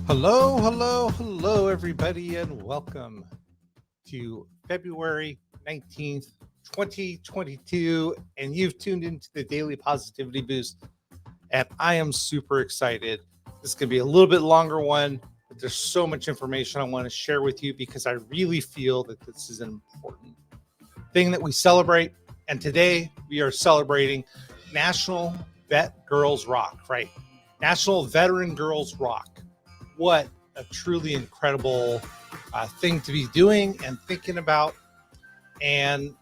Hello, everybody, and welcome to February 19th, 2022. And you've tuned into the Daily Positivity Boost, and I am super excited. This could be a little bit longer one, but there's so much information I want to share with you because I really feel that this is an important thing that we celebrate. And today we are celebrating National Vet Girls Rock, right? National Veteran Girls Rock. What a truly incredible thing to be doing and thinking about. And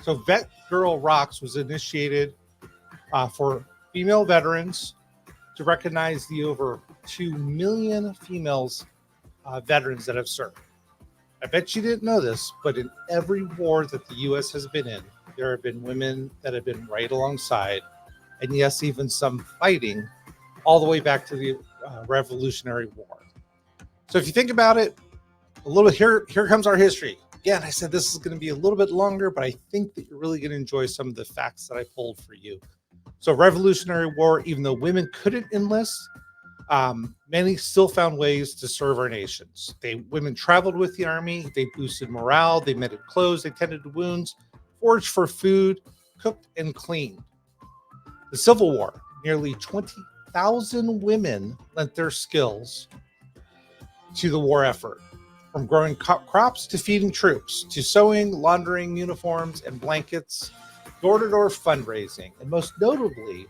so Vet Girl Rocks was initiated for female veterans to recognize the over 2 million females veterans that have served. I bet you didn't know this, but in every war that the U.S. has been in, there have been women that have been right alongside, and yes, even some fighting all the way back to the Revolutionary War. So if you think about it, a little here comes our history. Again, I said this is going to be a little bit longer, but I think that you're really going to enjoy some of the facts that I pulled for you. So Revolutionary War, even though women couldn't enlist, many still found ways to serve our nations. Women traveled with the army, they boosted morale, they mended clothes, they tended to wounds, foraged for food, cooked and cleaned. The Civil War, nearly 20,000 women lent their skills to the war effort, from growing crops to feeding troops, to sewing, laundering uniforms and blankets, door-to-door fundraising, and most notably,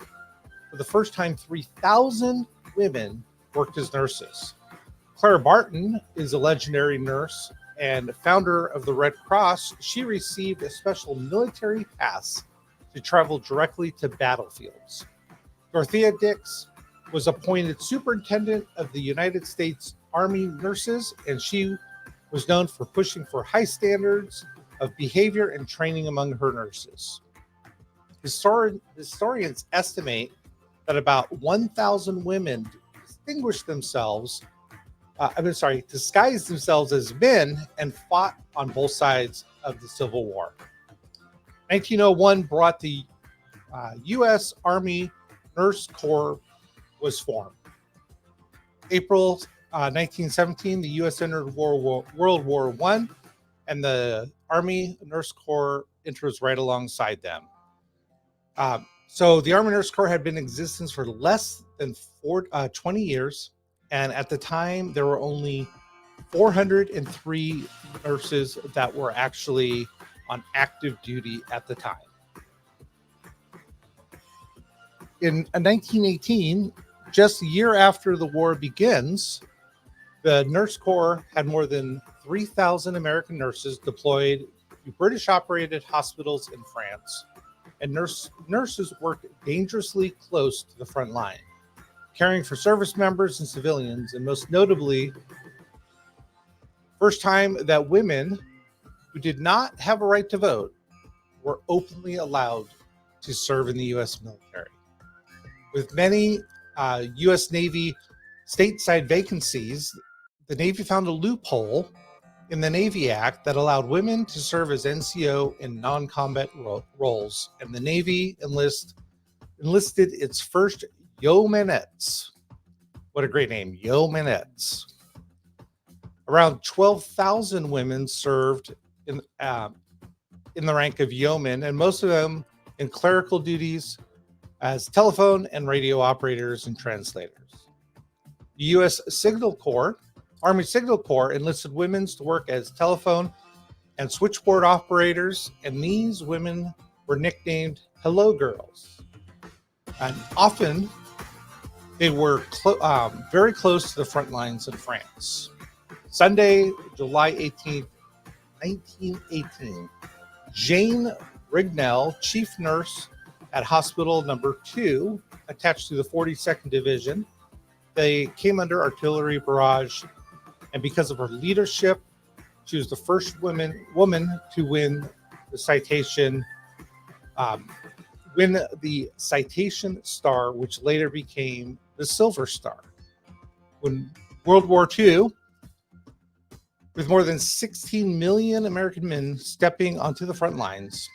for the first time, 3,000 women worked as nurses. Clara Barton is a legendary nurse and founder of the Red Cross. She received a special military pass to travel directly to battlefields. Dorothea Dix was appointed superintendent of the United States Army nurses, and she was known for pushing for high standards of behavior and training among her nurses. Historians estimate that about 1,000 women disguised themselves as men and fought on both sides of the Civil War. 1901 brought the U.S. Army Nurse Corps was formed. April 1917, the U.S. entered World War I, and the Army Nurse Corps enters right alongside them. So the Army Nurse Corps had been in existence for less than 20 years, and at the time, there were only 403 nurses that were actually on active duty at the time. In 1918, just a year after the war begins, the Nurse Corps had more than 3,000 American nurses deployed to British-operated hospitals in France, and nurses worked dangerously close to the front line, caring for service members and civilians, and most notably, first time that women who did not have a right to vote were openly allowed to serve in the U.S. military. With many U.S. Navy stateside vacancies, the Navy found a loophole in the Navy Act that allowed women to serve as NCO in non-combat roles, and the Navy enlisted its first yeomanettes. What a great name, yeomanettes. Around 12,000 women served in the rank of yeomen, and most of them in clerical duties as telephone and radio operators and translators. The U.S. Army Signal Corps enlisted women to work as telephone and switchboard operators, and these women were nicknamed Hello Girls. And often they were very close to the front lines in France. Sunday, July 18th, 1918, Jane Rignell, chief nurse at Hospital Number 2, attached to the 42nd Division. They came under artillery barrage, and because of her leadership, she was the first woman to win the citation Star, which later became the Silver Star. When World War II, with more than 16 million American men stepping onto the front lines,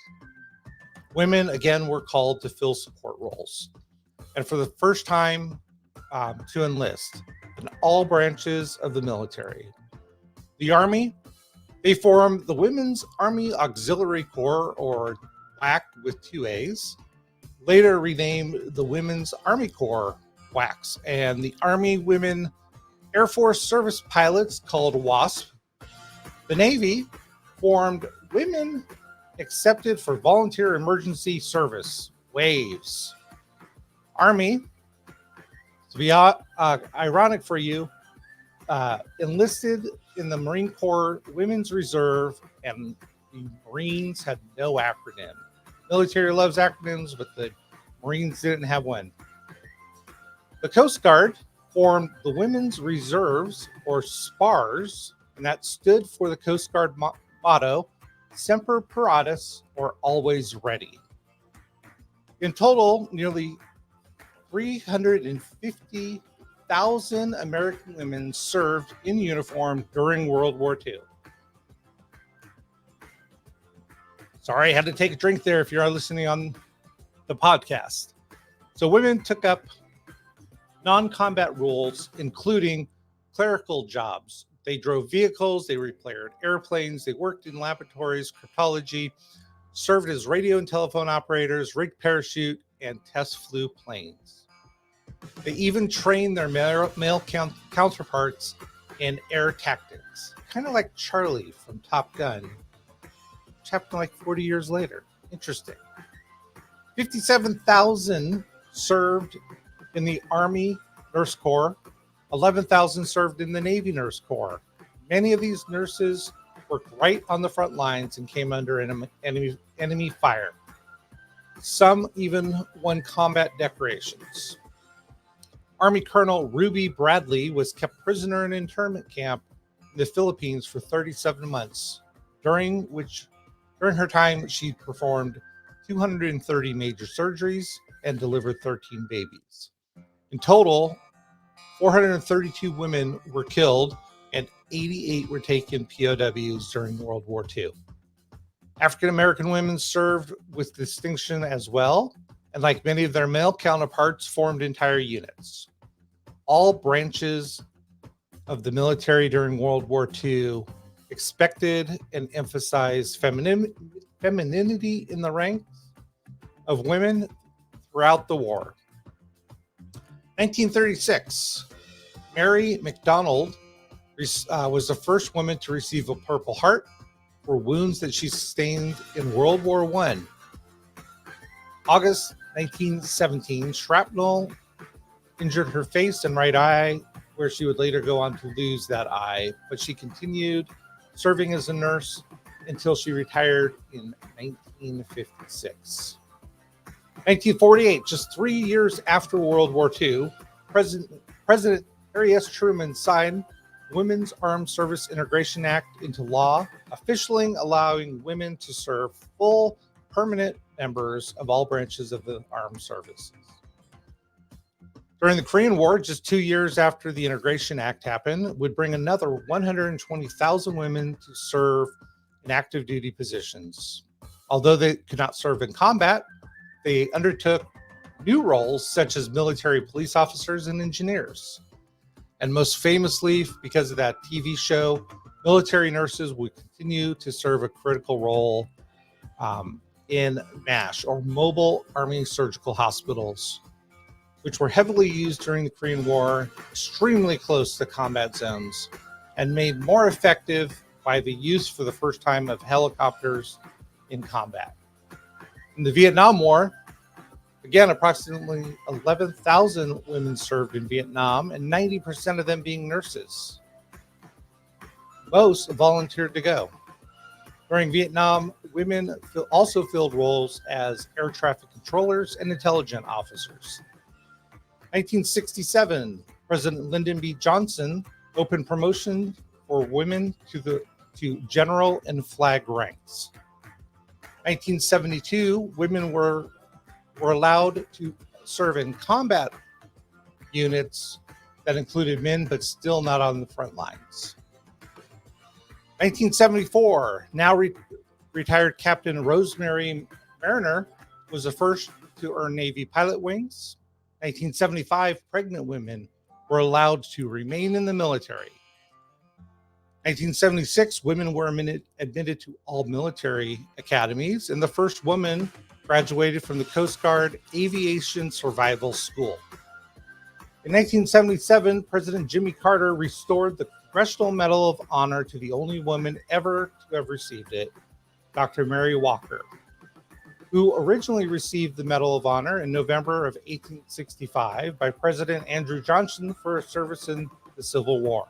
women again were called to fill support roles. And for the first time to enlist in all branches of the military. The Army, they formed the Women's Army Auxiliary Corps, or WAC with two A's, later renamed the Women's Army Corps, WACS, and the Army Women Air Force Service Pilots, called WASP. The Navy formed Women Accepted for Volunteer Emergency Service, WAVES. Army, to be ironic for you, enlisted in the Marine Corps Women's Reserve, and the Marines had no acronym. Military loves acronyms, but the Marines didn't have one. The Coast Guard formed the Women's Reserves, or SPARS, and that stood for the Coast Guard motto, Semper Paratus, or always ready. In total, nearly 350,000 American women served in uniform during World War II. Sorry, I had to take a drink there if you are listening on the podcast. So women took up non-combat roles, including clerical jobs. They drove vehicles, they repaired airplanes, they worked in laboratories, cryptology, served as radio and telephone operators, rigged parachute, and test flew planes. They even trained their male counterparts in air tactics, kind of like Charlie from Top Gun, which happened like 40 years later. Interesting. 57,000 served in the Army Nurse Corps. 11,000 served in the Navy Nurse Corps. Many of these nurses worked right on the front lines and came under enemy fire. Some even won combat decorations. Army Colonel Ruby Bradley was kept prisoner in an internment camp in the Philippines for 37 months, during her time she performed 230 major surgeries and delivered 13 babies. In total, 432 women were killed and 88 were taken POWs during World War II. African American women served with distinction as well, and like many of their male counterparts, formed entire units. All branches of the military during World War II expected and emphasized femininity in the ranks of women throughout the war. 1936, Mary McDonald was the first woman to receive a Purple Heart for wounds that she sustained in World War I. August 1917, shrapnel injured her face and right eye, where she would later go on to lose that eye, but she continued serving as a nurse until she retired in 1956. 1948, just 3 years after World War II, President Harry S. Truman signed the Women's Armed Service Integration Act into law, officially allowing women to serve full permanent members of all branches of the armed services. During the Korean War, just 2 years after the Integration Act happened, would bring another 120,000 women to serve in active duty positions. Although they could not serve in combat, they undertook new roles such as military police officers and engineers. And most famously, because of that TV show, military nurses would continue to serve a critical role in MASH, or Mobile Army Surgical Hospitals, which were heavily used during the Korean War, extremely close to combat zones, and made more effective by the use for the first time of helicopters in combat. In the Vietnam War, again, approximately 11,000 women served in Vietnam, and 90% of them being nurses. Most volunteered to go. During Vietnam, women also filled roles as air traffic controllers and intelligence officers. 1967, President Lyndon B. Johnson opened promotion for women to general and flag ranks. 1972, women were allowed to serve in combat units that included men, but still not on the front lines. 1974, now retired Captain Rosemary Mariner was the first to earn Navy pilot wings. 1975, pregnant women were allowed to remain in the military. 1976, women were admitted to all military academies, and the first woman graduated from the Coast Guard Aviation Survival School. In 1977, President Jimmy Carter restored the Congressional Medal of Honor to the only woman ever to have received it, Dr. Mary Walker, who originally received the Medal of Honor in November of 1865 by President Andrew Johnson for her service in the Civil War.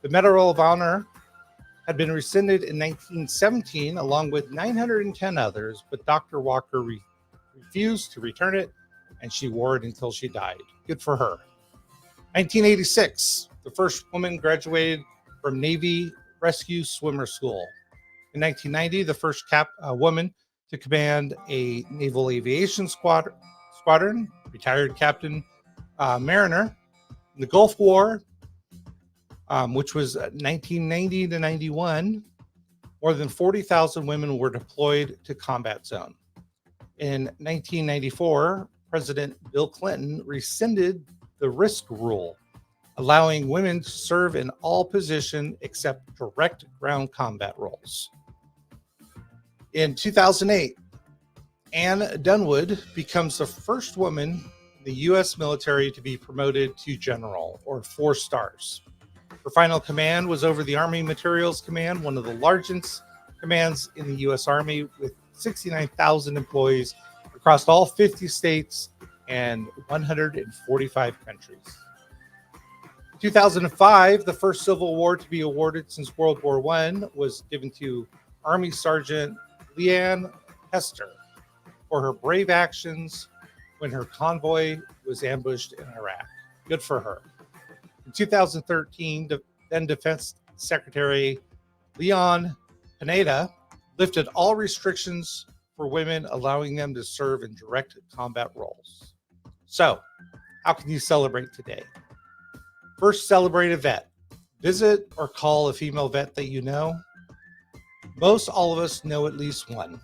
The Medal of Honor had been rescinded in 1917 along with 910 others, but Dr. Walker refused to return it, and she wore it until she died. Good for her. 1986, the first woman graduated from Navy Rescue Swimmer School. In 1990, the first woman to command a naval aviation squadron, retired Captain Mariner. In the Gulf War, which was 1990 to 91, more than 40,000 women were deployed to combat zone. In 1994, President Bill Clinton rescinded the risk rule, allowing women to serve in all positions except direct ground combat roles. In 2008, Anne Dunwood becomes the first woman in the U.S. military to be promoted to general, or 4 stars. Her final command was over the Army Materials Command, one of the largest commands in the U.S. Army, with 69,000 employees across all 50 states and 145 countries. In 2005, the first Civil War to be awarded since World War I was given to Army Sergeant Leanne Hester for her brave actions when her convoy was ambushed in Iraq. Good for her. In 2013, then Defense Secretary Leon Panetta lifted all restrictions for women, allowing them to serve in direct combat roles. So, how can you celebrate today? First, celebrate a vet. Visit or call a female vet that you know. Most all of us know at least one.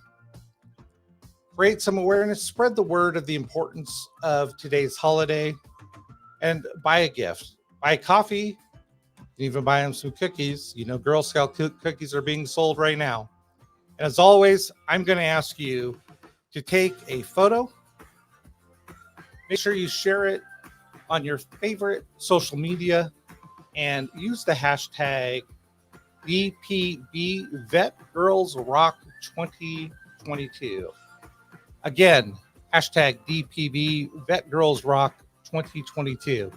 Create some awareness, spread the word of the importance of today's holiday, and buy a gift. Buy coffee, and even buy them some cookies. You know, Girl Scout cookies are being sold right now. And as always, I'm going to ask you to take a photo. Make sure you share it on your favorite social media and use the hashtag DPB Vet Girls Rock 2022. Again, hashtag DPB Vet Girls Rock 2022.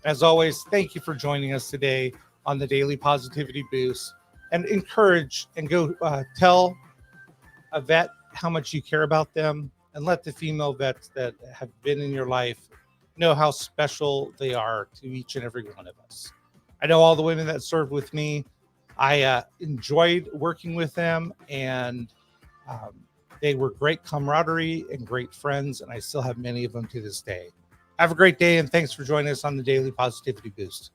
As always, thank you for joining us today on the Daily Positivity Boost, and encourage and go tell a vet how much you care about them, and let the female vets that have been in your life know how special they are to each and every one of us. I know all the women that served with me. I enjoyed working with them, and they were great camaraderie and great friends, and I still have many of them to this day. Have a great day, and thanks for joining us on the Daily Positivity Boost.